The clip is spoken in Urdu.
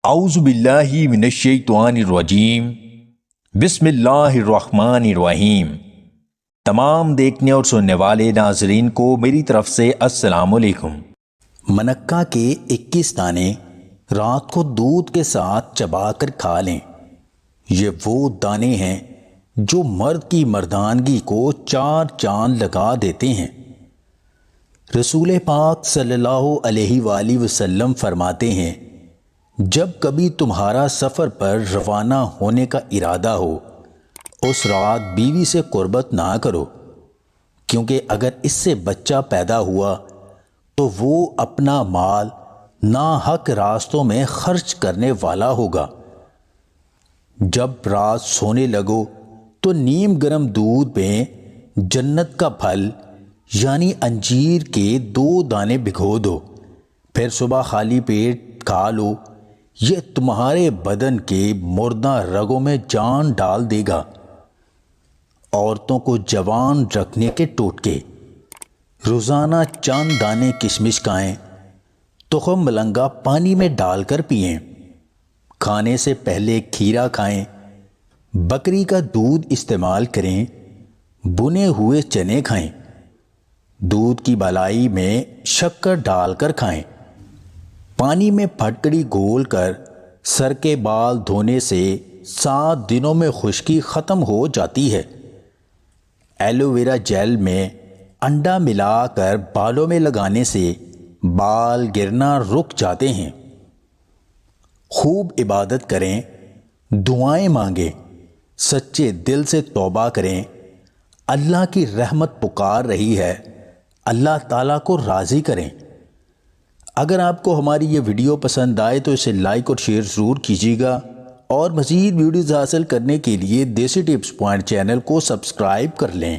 اعوذ باللہ من الشیطان الرجیم بسم اللہ الرحمن الرحیم۔ تمام دیکھنے اور سننے والے ناظرین کو میری طرف سے السلام علیکم۔ منکا کے 21 دانے رات کو دودھ کے ساتھ چبا کر کھا لیں۔ یہ وہ دانے ہیں جو مرد کی مردانگی کو 4 چاند لگا دیتے ہیں۔ رسول پاک صلی اللہ علیہ وآلہ وسلم فرماتے ہیں، جب کبھی تمہارا سفر پر روانہ ہونے کا ارادہ ہو، اس رات بیوی سے قربت نہ کرو، کیونکہ اگر اس سے بچہ پیدا ہوا تو وہ اپنا مال ناحق راستوں میں خرچ کرنے والا ہوگا۔ جب رات سونے لگو تو نیم گرم دودھ میں جنت کا پھل یعنی انجیر کے 2 دانے بھگو دو، پھر صبح خالی پیٹ کھا لو۔ یہ تمہارے بدن کے مردہ رگوں میں جان ڈال دے گا۔ عورتوں کو جوان رکھنے کے ٹوٹکے: روزانہ چند دانے کشمش کھائیں، تخم ملنگا پانی میں ڈال کر پئیں، کھانے سے پہلے کھیرا کھائیں، بکری کا دودھ استعمال کریں، بنے ہوئے چنے کھائیں، دودھ کی بالائی میں شکر ڈال کر کھائیں۔ پانی میں پھٹکڑی گھول کر سر کے بال دھونے سے 7 دنوں میں خشکی ختم ہو جاتی ہے۔ ایلو ویرا جیل میں انڈا ملا کر بالوں میں لگانے سے بال گرنا رک جاتے ہیں۔ خوب عبادت کریں، دعائیں مانگیں، سچے دل سے توبہ کریں۔ اللہ کی رحمت پکار رہی ہے، اللہ تعالیٰ کو راضی کریں۔ اگر آپ کو ہماری یہ ویڈیو پسند آئے تو اسے لائک اور شیئر ضرور کیجیے گا، اور مزید ویڈیوز حاصل کرنے کے لیے دیسی ٹپس پوائنٹ چینل کو سبسکرائب کر لیں۔